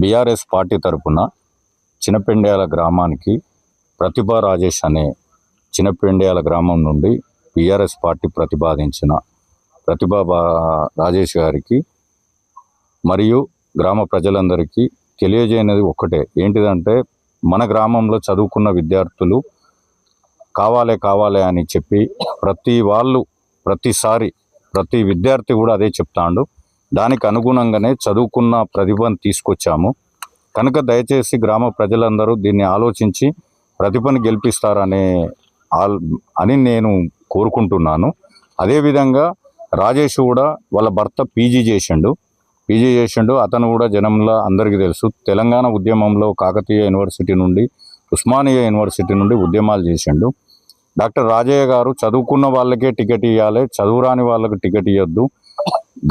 BRS party తరఫున చినపెండ్యాల గ్రామానికి ప్రతిభా రాజేష్ అనే చినపెండ్యాల గ్రామం నుండి బీఆర్ఎస్ పార్టీ ప్రతిపాదించిన ప్రతిభా రాజేష్ గారికి మరియు గ్రామ ప్రజలందరికీ తెలియజేయనిది ఒక్కటే, ఏంటిదంటే మన గ్రామంలో చదువుకున్న విద్యార్థులు కావాలి అని చెప్పి ప్రతిసారి ప్రతి విద్యార్థి కూడా అదే చెప్తాడు. దానికి అనుగుణంగానే చదువుకున్న ప్రతిభను తీసుకొచ్చాము కనుక దయచేసి గ్రామ ప్రజలందరూ దీన్ని ఆలోచించి ప్రతిభను గెలిపిస్తారని నేను కోరుకుంటున్నాను. అదేవిధంగా రాజేష్ కూడా వాళ్ళ భర్త పీజీ చేసిండు. అతను కూడా జనంలో అందరికీ తెలుసు, తెలంగాణ ఉద్యమంలో కాకతీయ యూనివర్సిటీ నుండి ఉస్మానియా యూనివర్సిటీ నుండి ఉద్యమాలు చేసిండు. డాక్టర్ రాజయ్య గారు చదువుకున్న వాళ్ళకే టికెట్ ఇవ్వాలి, చదువురాని వాళ్ళకు టికెట్ ఇవ్వద్దు.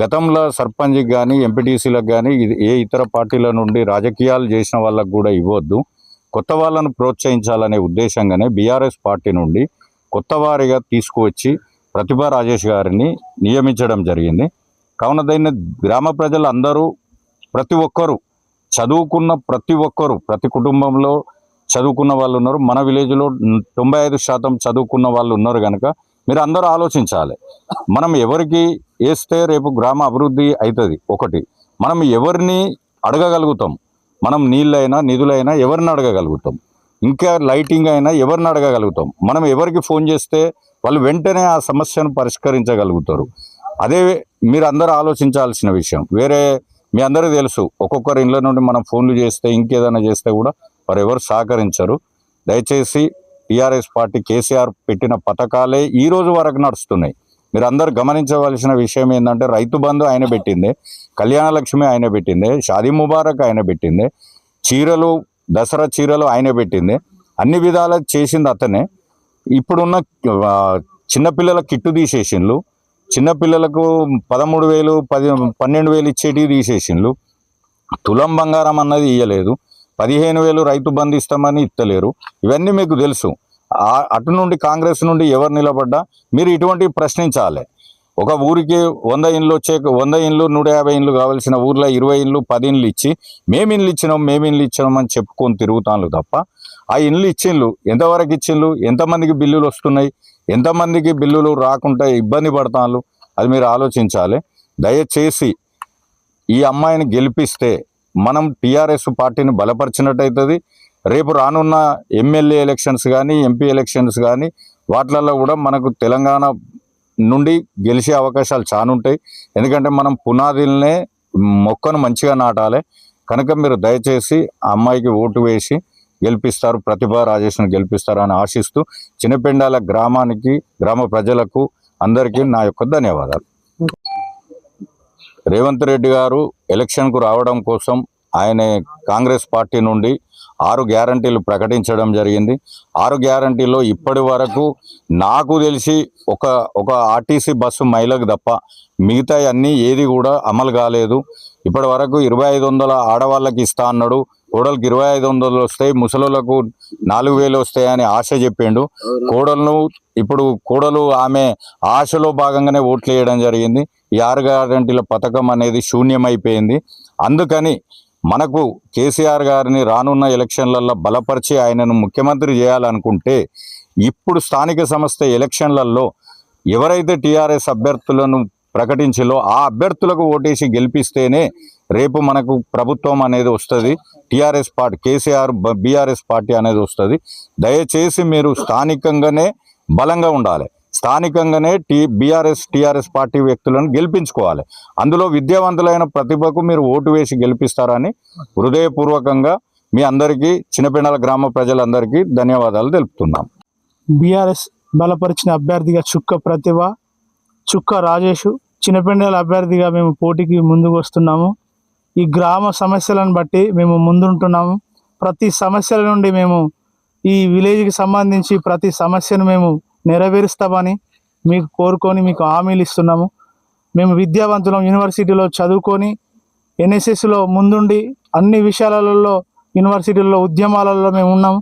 గతంలో సర్పంచ్కి కానీ ఎంపీటీసీలకు కానీ ఏ ఇతర పార్టీల నుండి రాజకీయాలు చేసిన వాళ్ళకు కూడా ఇవ్వద్దు. కొత్త వాళ్ళను ప్రోత్సహించాలనే ఉద్దేశంగానే బీఆర్ఎస్ పార్టీ నుండి కొత్త వారిగా తీసుకువచ్చి ప్రతిభా రాజేష్ గారిని నియమించడం జరిగింది. కావున దీన్ని గ్రామ ప్రజలు అందరూ ప్రతి ఒక్కరూ ప్రతి కుటుంబంలో చదువుకున్న వాళ్ళు ఉన్నారు. మన విలేజ్లో 95% చదువుకున్న వాళ్ళు ఉన్నారు కనుక మీరు అందరూ ఆలోచించాలి. మనం ఎవరికి వేస్తే రేపు గ్రామ అభివృద్ధి అవుతుంది. ఒకటి, మనం ఎవరిని అడగగలుగుతాం, మనం నీళ్ళైనా నిధులైనా ఎవరిని అడగగలుగుతాం, ఇంకా లైటింగ్ అయినా ఎవరిని అడగగలుగుతాం, మనం ఎవరికి ఫోన్ చేస్తే వాళ్ళు వెంటనే ఆ సమస్యను పరిష్కరించగలుగుతారు. అదే మీరు అందరూ ఆలోచించాల్సిన విషయం. మీ అందరికీ తెలుసు, ఒక్కొక్కరి ఇళ్ళ నుండి మనం ఫోన్లు చేస్తే ఇంకేదైనా చేస్తే కూడా వారు ఎవరు సహకరించరు. దయచేసి టీఆర్ఎస్ పార్టీ కేసీఆర్ పెట్టిన పథకాలే ఈ రోజు వరకు నడుస్తున్నాయి. మీరు అందరు గమనించవలసిన విషయం ఏంటంటే రైతు బంధు ఆయన పెట్టిందే, కళ్యాణ లక్ష్మి ఆయన పెట్టిందే, షాదీ ముబారక్ ఆయన పెట్టిందే, చీరలు దసరా చీరలు ఆయన పెట్టిందే, అన్ని విధాలు చేసింది అతనే. ఇప్పుడున్న చిన్నపిల్లల కిట్టు తీసేసిండ్లు, చిన్నపిల్లలకు 13,000 12,000 ఇచ్చేటివి తీసేసిండ్లు, తులం బంగారం అన్నది ఇయ్యలేదు, 15,000 రైతు బంధు ఇస్తామని ఇస్తలేరు. ఇవన్నీ మీకు తెలుసు. అటు నుండి కాంగ్రెస్ నుండి ఎవరు నిలబడ్డా మీరు ఇటువంటివి ప్రశ్నించాలి. ఒక ఊరికి 100 ఇండ్లు 150 ఇండ్లు కావాల్సిన ఊర్లో 20 ఇండ్లు 10 ఇండ్లు ఇచ్చి మేము ఇండ్లు ఇచ్చినాం అని చెప్పుకొని తిరుగుతాను తప్ప ఆ ఇండ్లు ఇచ్చిండ్లు ఎంతవరకు ఇచ్చిండ్లు, ఎంతమందికి బిల్లులు వస్తున్నాయి, ఎంతమందికి బిల్లులు రాకుండా ఇబ్బంది పడతాను, అది మీరు ఆలోచించాలి. దయచేసి ఈ అమ్మాయిని గెలిపిస్తే మనం టీఆర్ఎస్ పార్టీని బలపరిచినట్టు అవుతుంది. రేపు రానున్న ఎమ్మెల్యే ఎలక్షన్స్ కానీ ఎంపీ ఎలక్షన్స్ కానీ వాటిలలో కూడా మనకు తెలంగాణ నుండి గెలిచే అవకాశాలు చాలా ఉంటాయి. ఎందుకంటే మనం పునాదులనే మొక్కను మంచిగా నాటాలి. కనుక మీరు దయచేసి ఆ అమ్మాయికి ఓటు వేసి గెలిపిస్తారు, ప్రతిభా రాజేష్ను గెలిపిస్తారు అని ఆశిస్తూ చినపెండాల గ్రామానికి గ్రామ ప్రజలకు అందరికీ నా యొక్క ధన్యవాదాలు. రేవంత్ రెడ్డి గారు ఎలక్షన్కు రావడం కోసం ఆయన కాంగ్రెస్ పార్టీ నుండి 6 గ్యారంటీలు ప్రకటించడం జరిగింది. 6 గ్యారంటీలో ఇప్పటి వరకు నాకు తెలిసి ఒక ఆర్టీసీ బస్సు మహిళకు తప్ప మిగతా అన్నీ ఏది కూడా అమలు కాలేదు. ఇప్పటి వరకు 2,500 ఆడవాళ్ళకి ఇస్తా అన్నాడు, కోడలకు 2,500 వస్తాయి, ముసలులకు 4,000 వస్తాయని ఆశ చెప్పిండు. కోడలు ఆమె ఆశలో భాగంగానే ఓట్లు వేయడం జరిగింది. ఈ 6 గ్యారంటీల పథకం అనేది శూన్యమైపోయింది. అందుకని మనకు కేసీఆర్ గారిని రానున్న ఎలక్షన్లలో బలపరిచి ఆయనను ముఖ్యమంత్రి చేయాలనుకుంటే ఇప్పుడు స్థానిక సంస్థ ఎలక్షన్లలో ఎవరైతే టీఆర్ఎస్ అభ్యర్థులను ప్రకటించిలో ఆ అభ్యర్థులకు ఓటేసి గెలిపిస్తేనే రేపు మనకు ప్రభుత్వం అనేది వస్తుంది. TRS party KCR BRS party అనేది వస్తుంది. దయచేసి మీరు స్థానికంగానే బలంగా ఉండాలి, స్థానికంగానే టీఆర్ఎస్ పార్టీ వ్యక్తులను గెలిపించుకోవాలి. అందులో విద్యావంతులైన ప్రతిభకు మీరు ఓటు వేసి గెలిపిస్తారని హృదయపూర్వకంగా మీ అందరికీ చినపెండాల గ్రామ ప్రజలందరికీ ధన్యవాదాలు తెలుపుతున్నాం. బీఆర్ఎస్ బలపరిచిన అభ్యర్థిగా చుక్క ప్రతిభ, చుక్క రాజేష్, చినపెండాల అభ్యర్థిగా మేము పోటీకి ముందుకు వస్తున్నాము. ఈ గ్రామ సమస్యలను బట్టి మేము ముందుంటున్నాము. ప్రతి సమస్యల నుండి మేము ఈ విలేజ్కి సంబంధించి ప్రతి సమస్యను మేము నెరవేరుస్తామని మీకు కోరుకొని మీకు హామీలు ఇస్తున్నాము. మేము విద్యావంతులం, యూనివర్సిటీలో చదువుకొని ఎన్ఎస్ఎస్లో ముందుండి అన్ని విషయాలలో యూనివర్సిటీల్లో ఉద్యమాలలో మేము ఉన్నాము.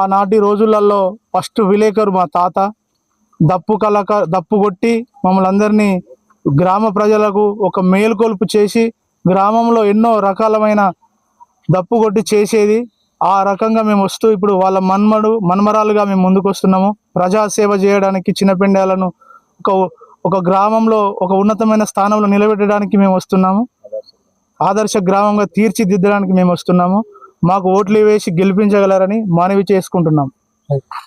ఆనాటి రోజులలో ఫస్ట్ విలేకరు మా తాత దప్పు కొట్టి మమ్మల్ని అందరినీ గ్రామ ప్రజలకు ఒక మేలుకొలుపు చేసి గ్రామంలో ఎన్నో రకాలమైన దప్పు కొట్టి చేసేది. ఆ రకంగా మేము వస్తూ ఇప్పుడు వాళ్ళ మన్మరాలుగా మేము ముందుకు వస్తున్నాము. ప్రజాసేవ చేయడానికి చిన్నపెండాలను ఒక గ్రామంలో ఒక ఉన్నతమైన స్థానంలో నిలబెట్టడానికి మేము వస్తున్నాము. ఆదర్శ గ్రామంగా తీర్చిదిద్దడానికి మేము వస్తున్నాము. మాకు ఓట్లు వేసి గెలిపించగలరని మనవి చేసుకుంటున్నాం.